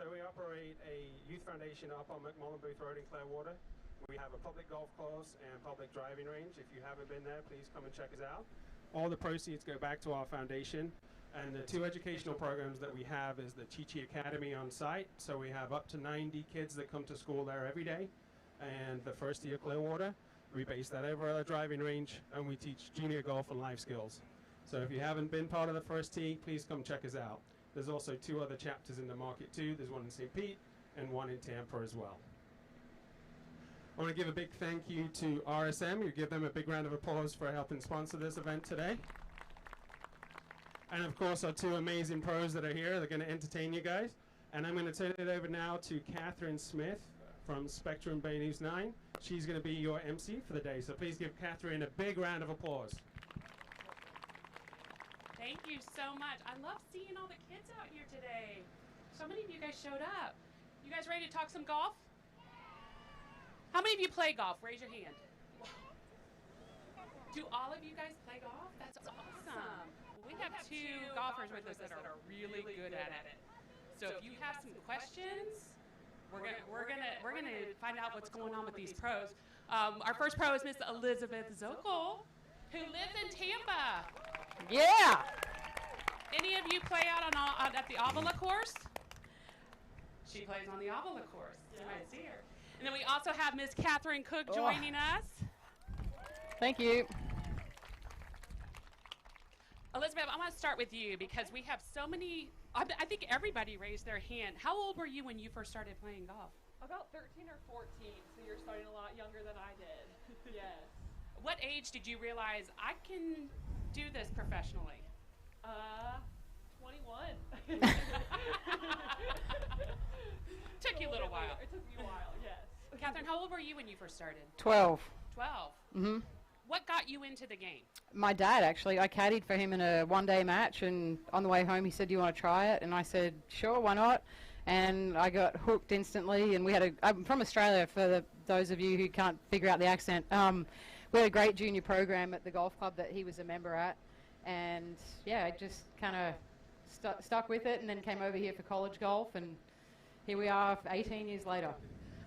So we operate a youth foundation up on McMullen Booth Road in Clearwater. We have a public golf course and public driving range. If you haven't been there, please come and check us out. All the proceeds go back to our foundation. And the two educational programs that we have is the Chi-Chi Academy on site. So we have up to 90 kids that come to school there every day. And the first year Clearwater, we base that over at our driving range, and we teach junior golf and life skills. So if you haven't been part of the first tee, please come check us out. There's also 2 other chapters in the market too. There's one in St. Pete and one in Tampa as well. I want to give a big thank you to RSM. You give them a big round of applause for helping sponsor this event today. And of course, our 2 amazing pros that are here. They're going to entertain you guys. And I'm going to turn it over now to Catherine Smith from Spectrum Bay News 9. She's going to be your MC for the day. So please give Catherine a big round of applause. Thank you so much. I love seeing all the kids out here today. So many of you guys showed up. You guys ready to talk some golf? How many of you play golf? Raise your hand. Do all of you guys play golf? That's awesome. We have 2 golfers with us that are really good at it. So if you have some questions, we're gonna find out what's going on with these pros. Our first pro is Miss Elizabeth Zokol, who lives in Tampa. Yeah. Any of you play out on at the Avila course? She plays on the Avila course. You might see her. And then we also have Miss Catherine Cook joining us. Thank you. Elizabeth, I want to start with you because we have so many. I think everybody raised their hand. How old were you when you first started playing golf? About 13 or 14, so you're starting a lot younger than I did. Yes. What age did you realize I can do this professionally? 21. Took you a little while. It took me a while, yes. Catherine, how old were you when you first started? 12. 12. Mm-hmm. What got you into the game? My dad, actually. I caddied for him in a one-day match, and on the way home he said, "Do you want to try it?" And I said, "Sure, why not?" And I got hooked instantly. And we had I'm from Australia, for those of you who can't figure out the accent. We had a great junior program at the golf club that he was a member at. And, yeah, I just kind of stuck with it and then came over here for college golf. And here we are 18 years later.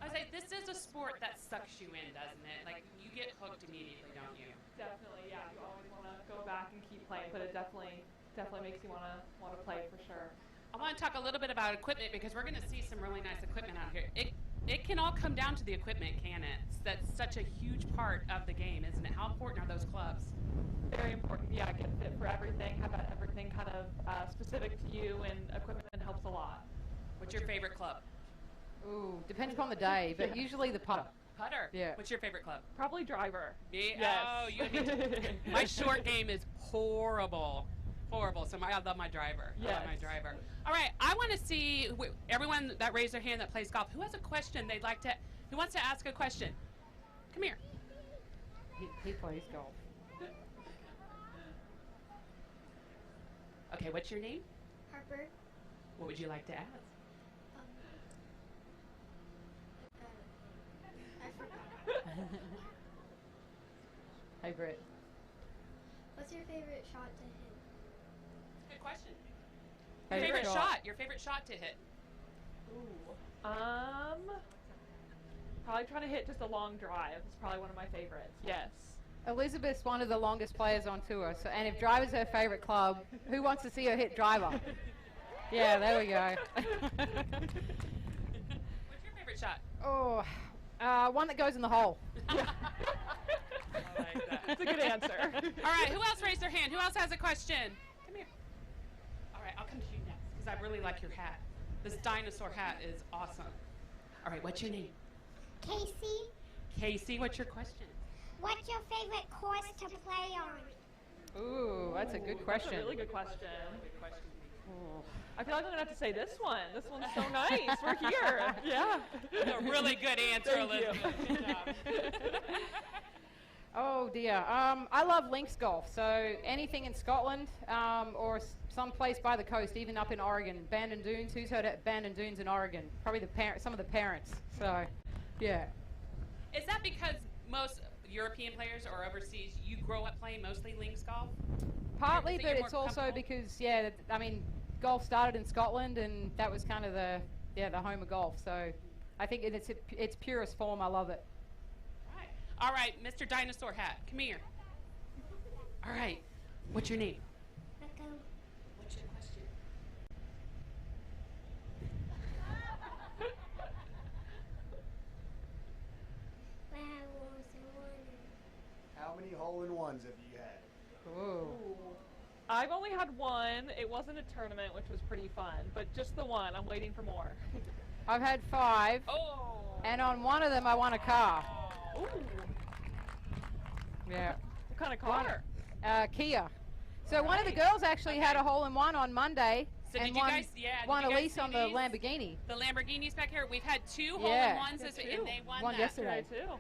I was like, this is a sport that sucks you in, doesn't it? Like, you get hooked immediately, don't you? Definitely, yeah. You always want to go back and keep playing, but it definitely makes you want to play for sure. I want to talk a little bit about equipment because we're going to see some really nice equipment out here. It can all come down to the equipment, can it? That's such a huge part of the game, isn't it? How important are those clubs? Very important. Yeah, get fit for everything. Have everything kind of specific to you, and equipment helps a lot. What's your favorite club? Ooh, depends upon the day, but usually the putter. Putter? Yeah. What's your favorite club? Probably driver. Me? Yes. Oh, you and me too. My short game is horrible. Horrible. So I love my driver. Yes. I love my driver. All right. I want to see everyone that raised their hand that plays golf. Who has a question they'd like to? Who wants to ask a question? Come here. He plays golf. Okay. What's your name? Harper. What would you like to ask? I forgot. Hey, Britt. What's your favorite shot to hit? Good question. Favorite shot. Your favorite shot to hit. Ooh. Probably trying to hit just a long drive. It's probably one of my favorites. Yes. Elizabeth's one of the longest players on tour, so, and if driver's her favorite club, who wants to see her hit driver? Yeah, there we go. What's your favorite shot? Oh, one that goes in the hole. I like that. That's a good answer. All right, who else raised their hand? Who else has a question? Come here. All right, I'll come to you next because I really like your hat. This dinosaur hat is awesome. All right, what's your name? Casey, Casey, what's your question? what's your favorite course to play on? Ooh, that's a good question. That's a really good question. Ooh. I feel like I'm going to have to say this one. This one's so nice. We're here. Yeah. A really good answer, Thank you. Elizabeth. Good job. Oh dear. I love links golf. So anything in Scotland or someplace by the coast, even up in Oregon, Bandon Dunes. Who's heard of Bandon Dunes in Oregon? Probably some of the parents. So, yeah. Is that because most European players or overseas, you grow up playing mostly links golf? Partly, So but you're it's more also comfortable? because, yeah, I mean, golf started in Scotland, and that was kind of the home of golf. So I think in its purest form, I love it. Right. All right, Mr. Dinosaur Hat, come here. All right, what's your name? Echo. What's your question? How many hole-in-ones have you had? Ooh. I've only had one. It wasn't a tournament, which was pretty fun, but just the one. I'm waiting for more. I've had 5, Oh. and on one of them I won a car. Ooh. Yeah. What kind of car? Kia. So one of the girls actually had a hole-in-one on Monday, So and did you won, guys, won did a you guys lease see on the these? Lamborghini. The Lamborghinis back here. We've had 2 Yeah. hole-in-ones this week, and they won One that. yesterday. Today, too.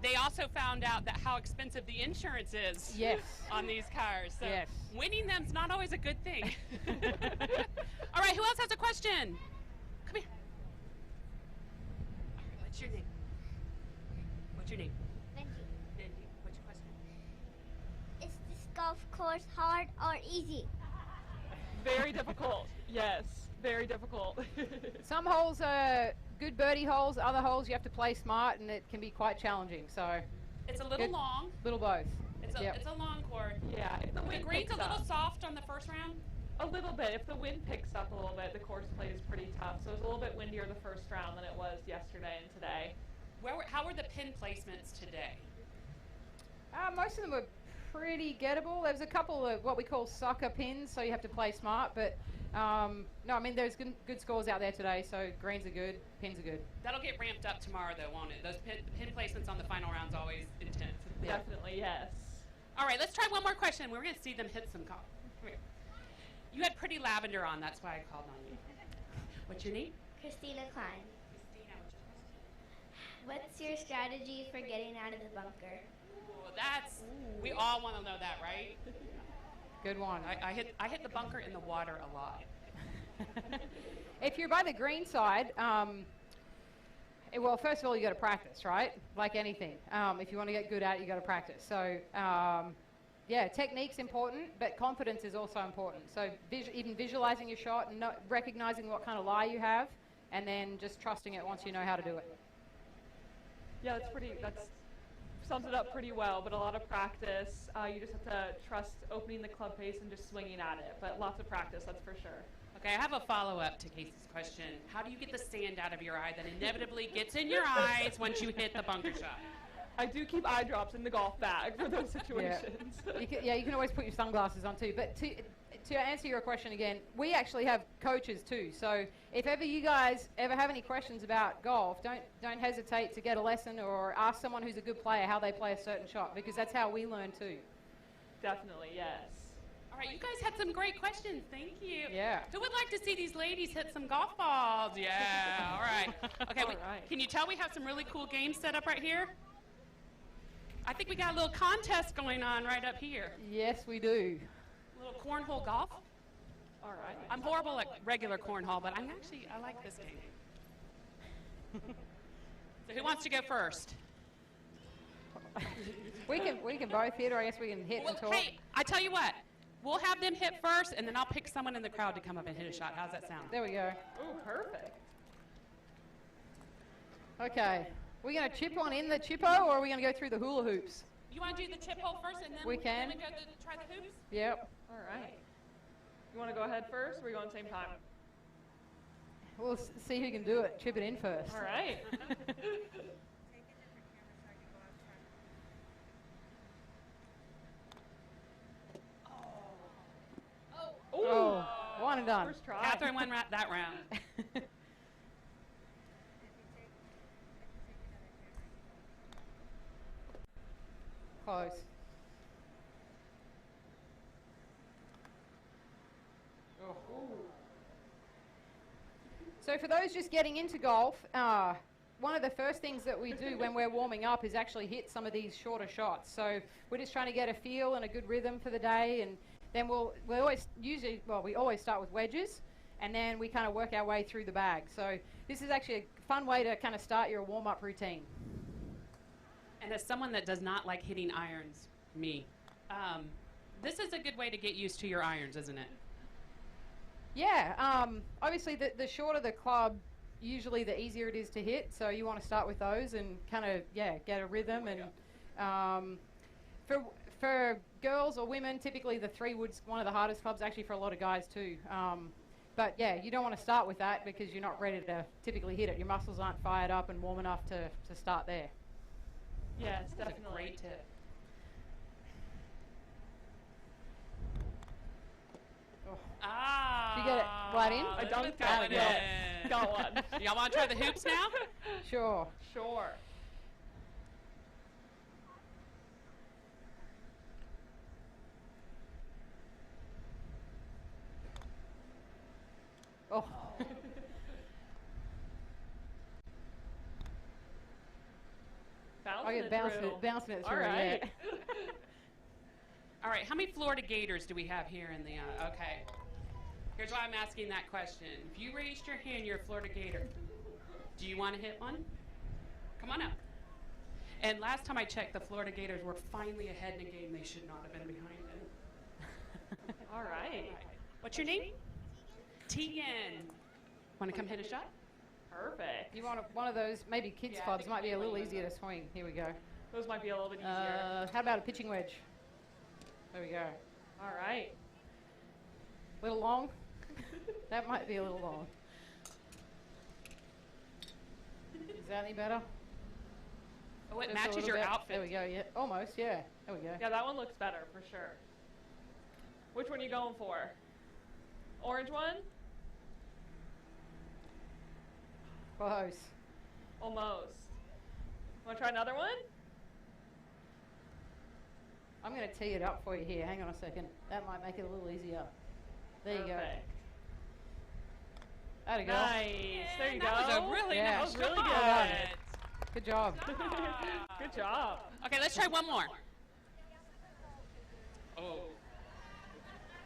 They also found out that how expensive the insurance is Yes. on these cars. So Yes. winning them's not always a good thing. All right, who else has a question? Come here. All right, what's your name? What's your name? Benji. Mindy. What's your question? Is this golf course hard or easy? Very difficult. Yes, very difficult. Some holes are good birdie holes, other holes you have to play smart, and it can be quite challenging. So, It's a little Good. long. little both. It's a Yep. it's a long court. Yeah, if the The wind green's picks a little up, soft on the first round. a little bit. If the wind picks up a little bit, the course play is pretty tough. So it was a little bit windier the first round than it was yesterday and today. How were the pin placements today? Most of them were pretty gettable. There was a couple of what we call sucker pins, so you have to play smart. But no, I mean there's good scores out there today, so greens are good, pins are good. That'll get ramped up tomorrow, though, won't it? Those pin placements on the final round's always intense. Yeah. Definitely, yes. All right, let's try one more question. We're going to see them hit some golf. Come here. You had pretty lavender on. That's why I called on you. What's your name? Christina Klein. Christina. What's your strategy for getting out of the bunker? We all want to know that, right? Good one. I hit the bunker in the water a lot. If you're by the green side, well, first of all, you got to practice, right? Like anything. If you want to get good at it, you got to practice. So, yeah, technique's important, but confidence is also important. So, even visualizing your shot and recognizing what kind of lie you have, and then just trusting it once you know how to do it. Yeah, that's sums it up pretty well, but a lot of practice. You just have to trust opening the club face and just swinging at it, but lots of practice, that's for sure. Okay, I have a follow-up to Casey's question. How do you get the sand out of your eye that inevitably gets in your eyes once you hit the bunker shot? I do keep eye drops in the golf bag for those situations. You can always put your sunglasses on too. But to answer your question again, we actually have coaches too. So if ever you guys ever have any questions about golf, don't hesitate to get a lesson or ask someone who's a good player how they play a certain shot, because that's how we learn too. Definitely, yes. All right, you guys had some great questions. Thank you. Yeah. Who would like to see these ladies hit some golf balls? Yeah, all right. Okay, All right. Can you tell we have some really cool games set up right here? I think we got a little contest going on right up here. Yes, we do. A little cornhole golf. All right. I'm horrible at regular cornhole, but I like this game. So who wants to go first? We can both hit, or I guess we can hit and talk. Hey, I tell you what. We'll have them hit first, and then I'll pick someone in the crowd to come up and hit a shot. How's that sound? There we go. Oh, perfect. Okay. We're going to chip one in the chippo, or are we going to go through the hula hoops? You want to do the chip hole first, and then We can. then we go to try the hoops? Yep. All right. You want to go ahead first, or are we going at the same time? We'll see who can do it. Chip it in first. All right. Oh, one and done. First try. Catherine won that round. Close. So for those just getting into golf, one of the first things that we do when we're warming up is actually hit some of these shorter shots. So we're just trying to get a feel and a good rhythm for the day, and then we always start with wedges, and then we kind of work our way through the bag. So this is actually a fun way to kind of start your warm-up routine. And as someone that does not like hitting irons, this is a good way to get used to your irons, isn't it? Yeah, obviously the shorter the club, usually the easier it is to hit. So you want to start with those and kind of, get a rhythm. And for girls or women, typically the 3 wood's one of the hardest clubs, actually for a lot of guys too. But yeah, you don't want to start with that because you're not ready to typically hit it. Your muscles aren't fired up and warm enough to start there. Yes, That's definitely. a great tip. Did you get it right in? I dunked Going it. in. Got one. Y'all want to try the hoops now? Sure. Sure. Oh. I get bouncing it through. All right. Yeah. All right, how many Florida Gators do we have here in the, okay. Here's why I'm asking that question. If you raised your hand, you're a Florida Gator. Do you want to hit one? Come on up. And last time I checked, the Florida Gators were finally ahead in a game they should not have been behind in. All right. What's your name? Tegan. Want to come hit a shot? Perfect. You want one of those, maybe kids clubs, might be a little easier to swing. Here we go. Those might be a little bit easier. How about a pitching wedge? There we go. All right. Little long? That might be a little long. Is that any better? Oh, it Just a matches little your bit. outfit. There we go, yeah. Almost, yeah. There we go. Yeah, that one looks better for sure. Which one are you going for? Orange one? Close. Almost. Want to try another one? I'm going to tee it up for you here. Hang on a second. That might make it a little easier. There you go. Perfect. There you go. Nice. There you go. That was a really Yeah. nice That was really shot. Good job. Good job. Okay, let's try one more. Oh.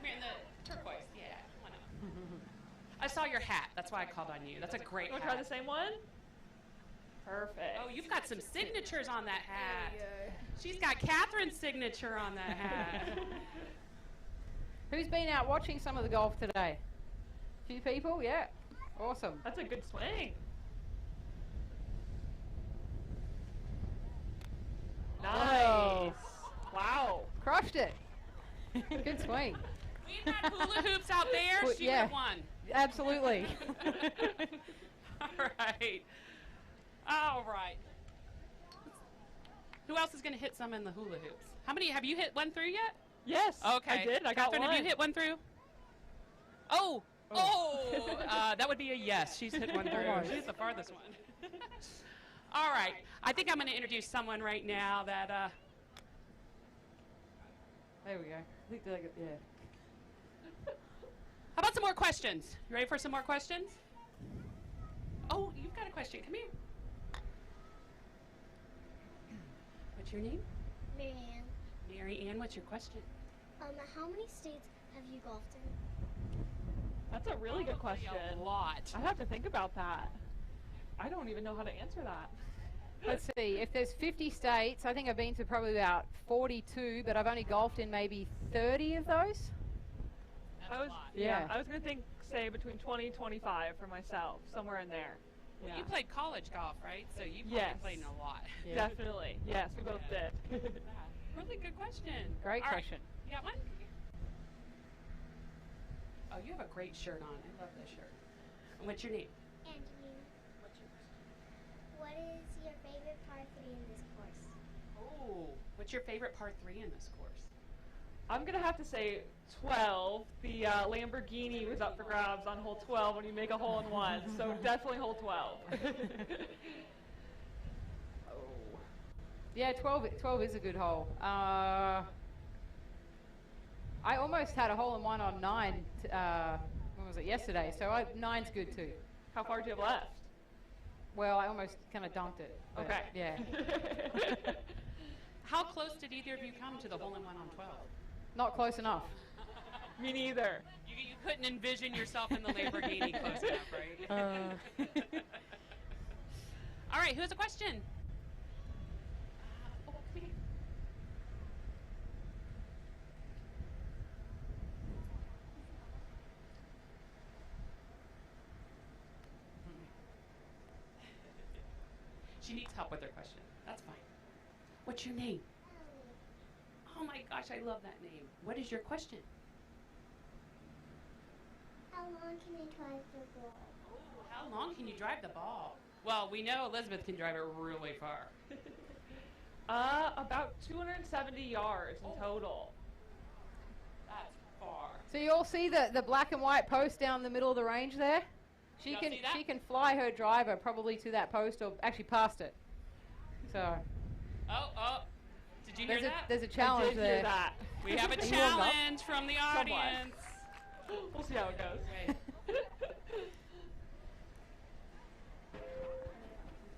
We're in the turquoise. Yeah, come on up. I saw your hat. That's why I called on you. That's a great You want to hat. try the same one? Perfect. Oh, you've got some signatures on that hat. She's got Catherine's signature on that hat. Who's been out watching some of the golf today? A few people? Yeah. Awesome. That's a good swing. Nice. Oh. Wow. Crushed it. Good swing. We had hula hoops out there. Well, She yeah. would have won. Absolutely. All right. All right. Who else is going to hit some in the hula hoops? How many have you hit one through yet? Yes. Okay. I did. I got Catherine, one. have you hit one through? Oh. That would be a yes. She's hit one through. Almost. She's the farthest one. All right. I think I'm going to introduce someone right now that. There we go. I think they got, yeah. How about some more questions? You ready for some more questions? Oh, you've got a question. Come here. What's your name? Marianne, Mary Ann, what's your question? how many states have you golfed in? That's a really good Probably question. A lot. I have to think about that. I don't even know how to answer that. Let's see. If there's 50 states, I think I've been to probably about 42, but I've only golfed in maybe 30 of those. That's I was a lot. Yeah. I was gonna say between 20 and 25 for myself, somewhere in there. Well, Yeah. you played college golf, right? So you probably Yes. played in a lot. Yeah. Definitely. Yes, we both did. Really good question. Great All right. question. You got one? Oh, you have a great shirt on. I love this shirt. And what's your name? Angelina, What's your question? what is your favorite par 3 in this course? Oh, what's your favorite par 3 in this course? I'm gonna have to say 12. The Lamborghini was up for grabs on hole 12 when you make a hole in one, so definitely hole 12. Yeah, 12 is a good hole. I almost had a hole in one on 9. When was it? Yesterday. So 9's good too. How far do you have left? Well, I almost kind of dunked it. but Okay. Yeah. How close did either of you come to the hole in one on 12? Not close enough. Me neither. You couldn't envision yourself in the Lamborghini close enough, right? All right, who has a question? Oh, come here. she needs help with her question. That's fine. What's your name? Oh my gosh, I love that name. What is your question? How long can I drive the ball? Oh, how long can you drive the ball? Well, we know Elizabeth can drive it really far. About 270 yards in total. That's far. So you all see the black and white post down the middle of the range there? She Y'all can see that? she can fly her driver probably to that post or actually past it. So Oh. Did you hear that? there's a I challenge did there. hear that. We have a You warmed up? challenge from the audience. We'll see how it goes. Okay.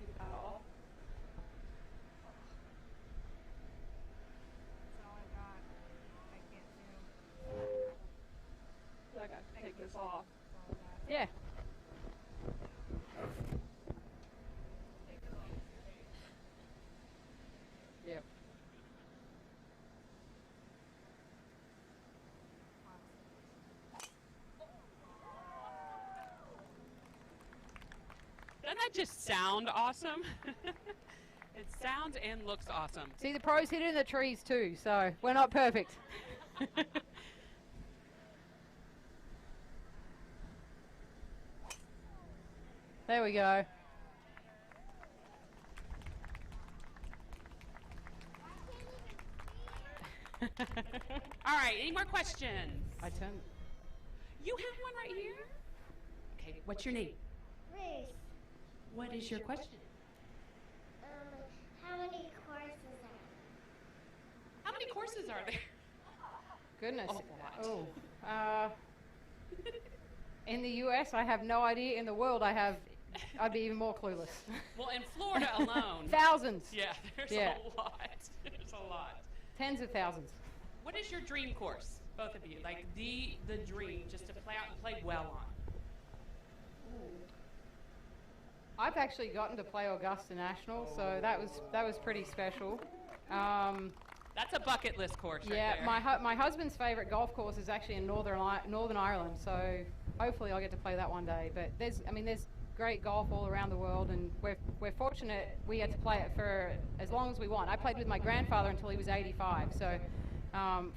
Take that off. I gotta take this off. Yeah. Yep. Doesn't that just sound awesome? It sounds and looks awesome. See, the pros hit it in the trees too, so we're not perfect. There we go. All right, any more questions? I turn. You have one right here? Okay, what's your name? Ruth, What is your question? how many courses are How many courses are there? Goodness. A lot. Oh. In the U.S., I have no idea. In the world, I'd be even more clueless. Well, in Florida alone. Thousands. Yeah, there's Yeah. a lot. There's a lot. Tens of thousands. What is your dream course, both of you? Like the dream, just to play out and play well on. I've actually gotten to play Augusta National, so that was pretty special. That's a bucket list course right Yeah, there. my husband's favorite golf course is actually in Northern Ireland, so hopefully I'll get to play that one day. But there's great golf all around the world, and we're fortunate we get to play it for as long as we want. I played with my grandfather until he was 85, so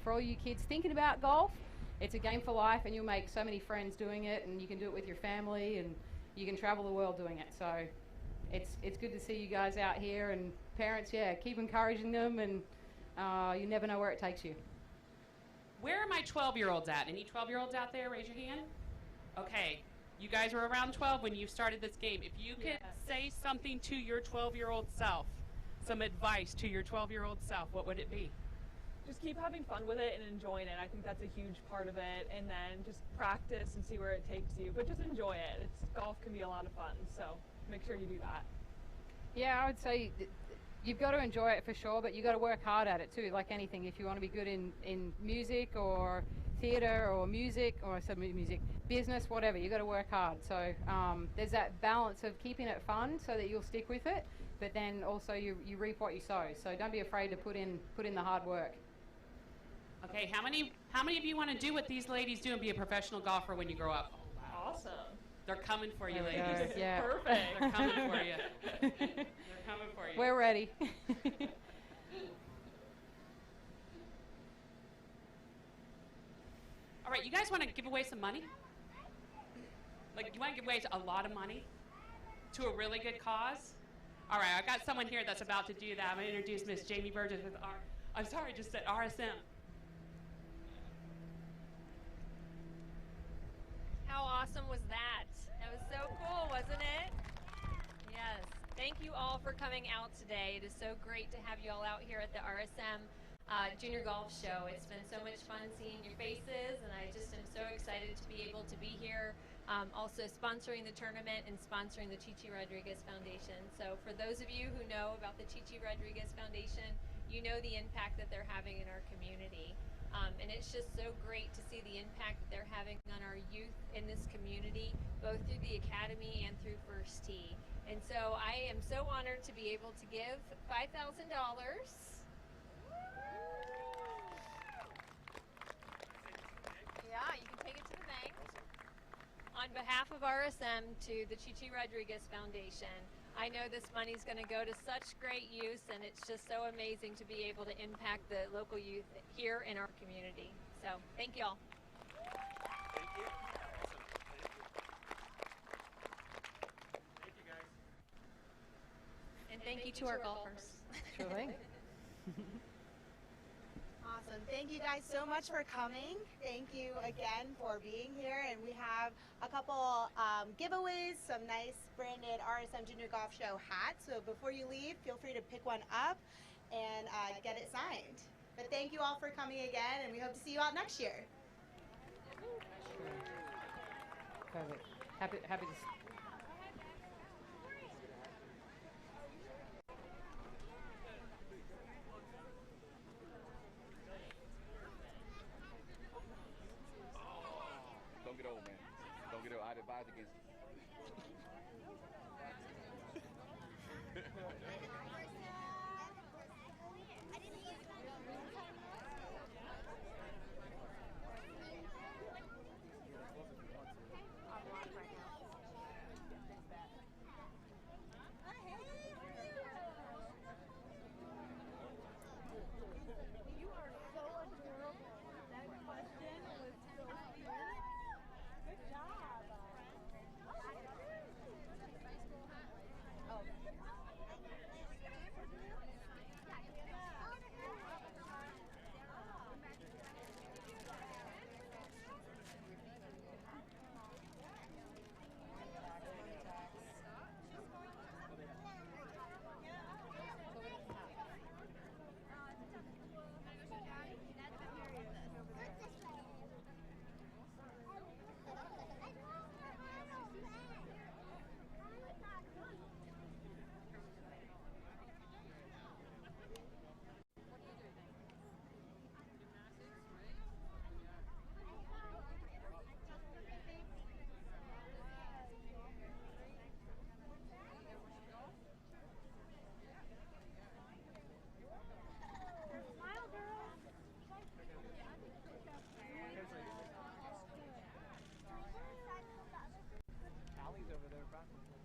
for all you kids thinking about golf, it's a game for life, and you'll make so many friends doing it, and you can do it with your family, and you can travel the world doing it. So it's good to see you guys out here, and parents, keep encouraging them, and you never know where it takes you. Where are my 12-year-olds at? Any 12-year-olds out there? Raise your hand. Okay, you guys were around 12 when you started this game. If you could say something to your 12-year-old self, some advice to your 12-year-old self, what would it be? Just keep having fun with it and enjoying it. I think that's a huge part of it. And then just practice and see where it takes you. But just enjoy it. Golf can be a lot of fun, so make sure you do that. Yeah, I would say you've got to enjoy it for sure, but you've got to work hard at it too, like anything. If you want to be good in music or theater or music, business, whatever, you've got to work hard. So there's that balance of keeping it fun so that you'll stick with it, but then also you reap what you sow. So don't be afraid to put in the hard work. Okay, how many of you want to do what these ladies do and be a professional golfer when you grow up? Awesome. They're coming for you, There we ladies. go. Yeah. Perfect. They're coming for you. They're coming for you. We're ready. All right, you guys want to give away some money? Like, you want to give away a lot of money to a really good cause? All right, I've got someone here that's about to do that. I'm going to introduce Miss Jamie Burgess with just said RSM. How awesome was that? That was so cool, wasn't it? Yes. Thank you all for coming out today. It is so great to have you all out here at the RSM Junior Golf Show. It's been so much fun seeing your faces, and I just am so excited to be able to be here. Also sponsoring the tournament and sponsoring the Chichi Rodriguez Foundation. So for those of you who know about the Chichi Rodriguez Foundation, you know the impact that they're having in our community. And it's just so great to see the impact that they're having on our youth in this community, both through the Academy and through First Tee. And so I am so honored to be able to give $5,000. Yeah, you can take it to the bank. On behalf of RSM to the Chichi Rodriguez Foundation. I know this money's going to go to such great use, and it's just so amazing to be able to impact the local youth here in our community. So thank you all. Thank you. Awesome. Thank you, guys. And thank you to our golfers. Sure thing. Awesome. Thank you guys so much for coming. Thank you again for being here. And we have a couple giveaways, some nice branded RSM Junior Golf Show hats. So before you leave, feel free to pick one up and get it signed. But thank you all for coming again, and we hope to see you out next year. Perfect. Happy to. Don't get old, man. Don't get old. I'd advise against it. Allie's over there practicing.